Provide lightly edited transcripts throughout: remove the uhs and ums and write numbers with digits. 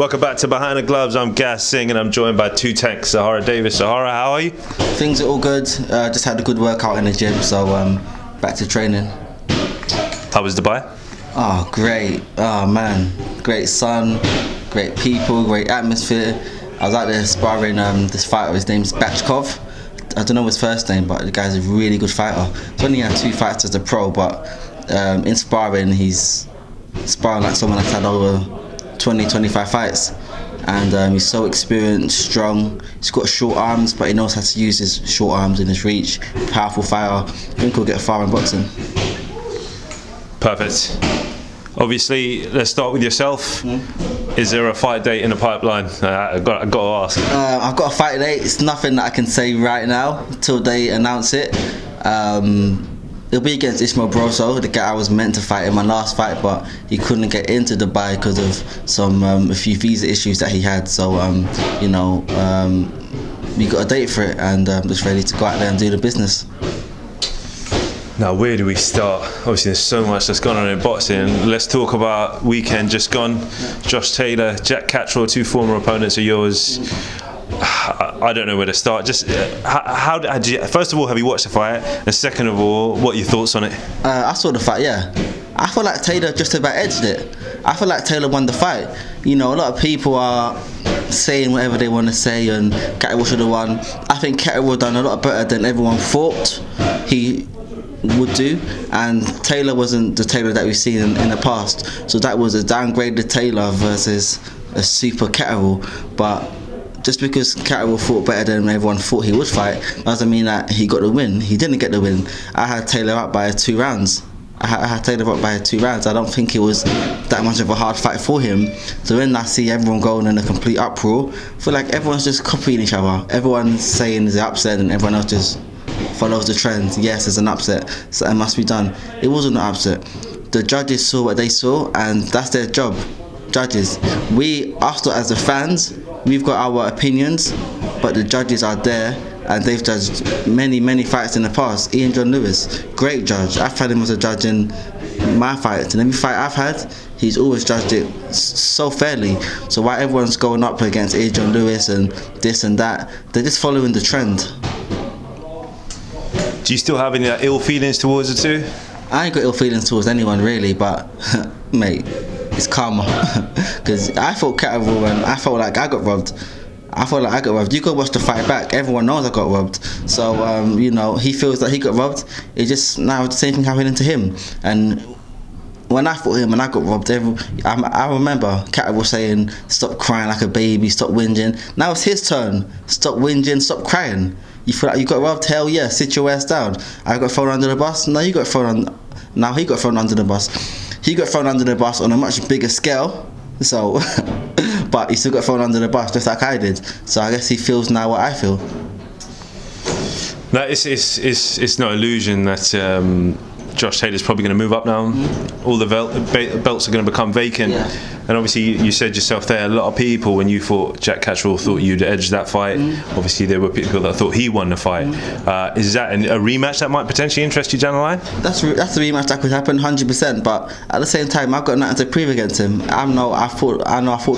Welcome back to Behind the Gloves. I'm Gas Singh and I'm joined by two Tanks Ohara Davis. Ohara, how are you? Things are all good. Just had a good workout in the gym, so back to training. How was Dubai? Oh, great. Oh, man. Great sun, great people, great atmosphere. I was out there sparring this fighter. His name's Bachkov. I don't know his first name, but the guy's a really good fighter. He's only had 2 fights as a pro, but in sparring, he's sparring like someone that's had over 20-25 fights. And he's so experienced, strong. He's got short arms, but he knows how to use his short arms and his reach. Powerful fighter. I think he'll get far in boxing. Perfect. Obviously, let's start with yourself. Is there a fight date in the pipeline? I've got to ask. I've got a fight date. It's nothing that I can say right now until they announce it. It'll be against Ismail Broso, the guy I was meant to fight in my last fight, but he couldn't get into Dubai because of a few visa issues that he had. So we got a date for it, and just ready to go out there and do the business. Now, where do we start? Obviously, there's so much that's gone on in boxing. Let's talk about weekend just gone. Josh Taylor, Jack Catterall, 2 former opponents of yours. I don't know where to start. Just how did you, first of all, have you watched the fight? And second of all, what are your thoughts on it? I saw the fight, yeah. I feel like Taylor just about edged it. I feel like Taylor won the fight. You know, a lot of people are saying whatever they want to say, and Catterall should have won. I think Catterall done a lot better than everyone thought he would do, and Taylor wasn't the Taylor that we've seen in the past. So that was a downgraded Taylor versus a super Catterall. But just because Catterall fought better than everyone thought he would fight doesn't mean that he got the win. He didn't get the win. I had Taylor up by 2 rounds. I had Taylor up by 2 rounds. I don't think it was that much of a hard fight for him. So when I see everyone going in a complete uproar, I feel like everyone's just copying each other. Everyone's saying there's an upset and everyone else just follows the trend. Yes, there's an upset, so it must be done. It wasn't an upset. The judges saw what they saw, and that's their job. Judges. Us as the fans, we've got our opinions, but the judges are there, and they've judged many fights in the past. Ian John Lewis, great judge. I've had him as a judge in my fights, and every fight I've had, he's always judged it so fairly. So why everyone's going up against Ian John Lewis and this and that, they're just following the trend. Do you still have any ill feelings towards the two? I ain't got ill feelings towards anyone really, but mate, it's karma. Because I fought Catterall and I felt like I got robbed. You go watch the fight back. Everyone knows I got robbed. So he feels that he got robbed. It just now the same thing happening to him. And when I fought him and I got robbed, I remember Catterall saying, "Stop crying like a baby, stop whinging." Now it's his turn. Stop whinging, stop crying. You feel like you got robbed? Hell yeah, sit your ass down. I got thrown under the bus. No, you got thrown on. Now he got thrown under the bus. He got thrown under the bus on a much bigger scale. So, but he still got thrown under the bus just like I did. So I guess he feels now what I feel. No, it's no illusion that Josh Taylor's probably going to move up now. All the belts are going to become vacant. Yeah. And obviously you said yourself there, a lot of people when you fought Jack Catterall thought you'd edged that fight. Obviously there were people that thought he won the fight. Is that a rematch that might potentially interest you down the line? That's a rematch that could happen 100%, but at the same time I've got nothing to prove against him. I know I fought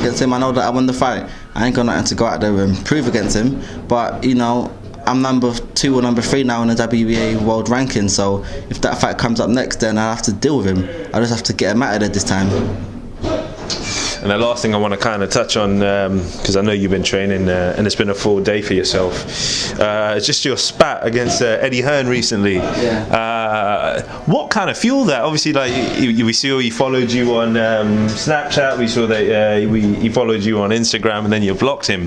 against him. I know that I won the fight. I ain't got nothing to go out there and prove against him, but I'm number 2 or number 3 now in the WBA world ranking, so if that fight comes up next, then I'll have to deal with him. I just have to get him out of there this time. And the last thing I want to kind of touch on, because I know you've been training and it's been a full day for yourself, it's just your spat against Eddie Hearn recently. Yeah. What kind of fueled that? Obviously, like we saw he followed you on Snapchat, we saw that he followed you on Instagram, and then you blocked him.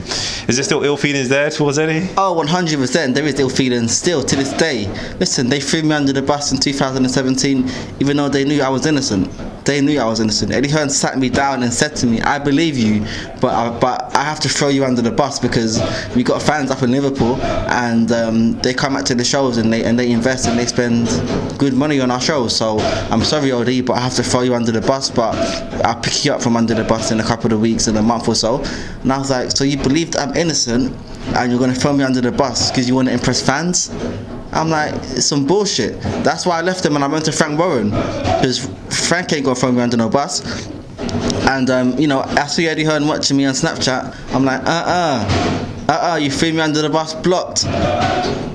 Is there still ill feelings there towards Eddie? Oh, 100%. There is ill feelings still to this day. Listen, they threw me under the bus in 2017, even though they knew I was innocent. They knew I was innocent. Eddie Hearn sat me down and said to me, "I believe you, but I have to throw you under the bus because we got fans up in Liverpool, and they come out to the shows and they invest and they spend good money on our shows. So I'm sorry, OD, but I have to throw you under the bus. But I'll pick you up from under the bus in a couple of weeks, in a month or so." And I was like, "So you believe that I'm innocent, and you're gonna throw me under the bus because you want to impress fans?" I'm like, it's some bullshit. That's why I left him and I went to Frank Warren, because Frank ain't gonna throw me under no bus. And you know, I see Eddie Hearn watching me on Snapchat. I'm like, you threw me under the bus, blocked.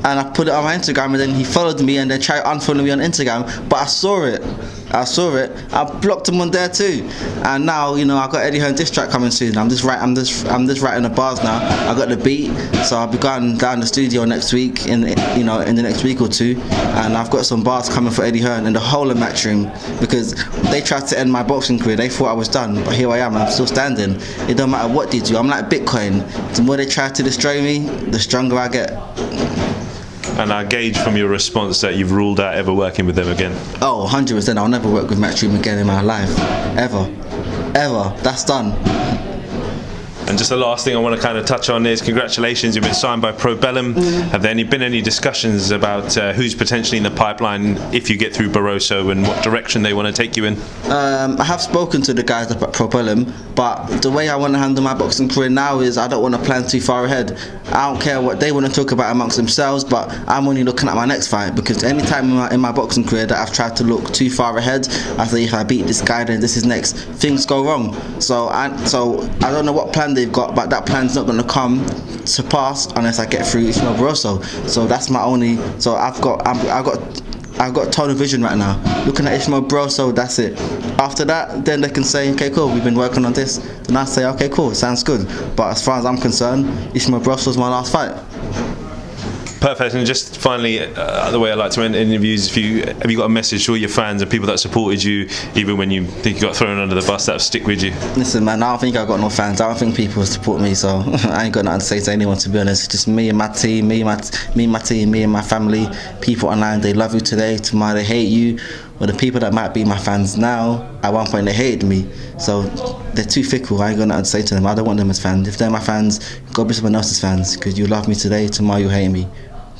And I put it on my Instagram, and then he followed me and then tried unfollowing me on Instagram. But I saw it. I blocked him on there too. And now, you know, I got Eddie Hearn diss track coming soon. I'm just writing the bars now. I got the beat, so I'll be going down the studio next week, in the next week or two. And I've got some bars coming for Eddie Hearn and the whole of Matchroom, because they tried to end my boxing career. They thought I was done, but here I am. I'm still standing. It don't matter what they do. I'm like Bitcoin. The more they try to destroy me, the stronger I get. And I gauge from your response that you've ruled out ever working with them again. Oh, 100%. I'll never work with Matchroom again in my life. Ever. That's done. And just the last thing I want to kind of touch on is congratulations, you've been signed by Probellum. Have there been any discussions about who's potentially in the pipeline if you get through Barroso and what direction they want to take you in? I have spoken to the guys up at Probellum, but the way I want to handle my boxing career now is I don't want to plan too far ahead. I don't care what they want to talk about amongst themselves, but I'm only looking at my next fight, because any time in my boxing career that I've tried to look too far ahead, I say if I beat this guy then this is next, things go wrong. So I don't know what plan they've got, but that plan's not going to come to pass unless I get through Ishmael Barroso. So that's my only. So I've got tunnel vision right now. Looking at Ishmael Barroso, that's it. After that, then they can say, okay, cool, we've been working on this. Then I say, okay, cool, sounds good. But as far as I'm concerned, Ishmael Barroso's my last fight. Perfect. And just finally, the way I like to end interviews, have you got a message to all your fans and people that supported you, even when you think you got thrown under the bus, that'll stick with you? Listen, man, I don't think I got no fans. I don't think people support me, so I ain't got nothing to say to anyone, to be honest. It's just me and my team, me and my family. People online, they love you today, tomorrow they hate you. But the people that might be my fans now, at one point they hated me. So they're too fickle. I ain't got nothing to say to them. I don't want them as fans. If they're my fans, go be someone else's fans, because you love me today, tomorrow you hate me.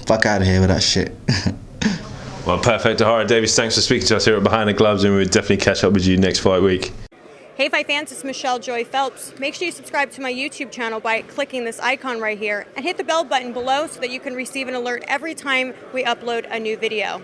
Fuck out of here with that shit. Well, perfect. Ohara Davis, thanks for speaking to us here at Behind the Gloves, and we'll definitely catch up with you next fight week. Hey fight fans, it's Michelle Joy Phelps. Make sure you subscribe to my YouTube channel by clicking this icon right here and hit the bell button below so that you can receive an alert every time we upload a new video.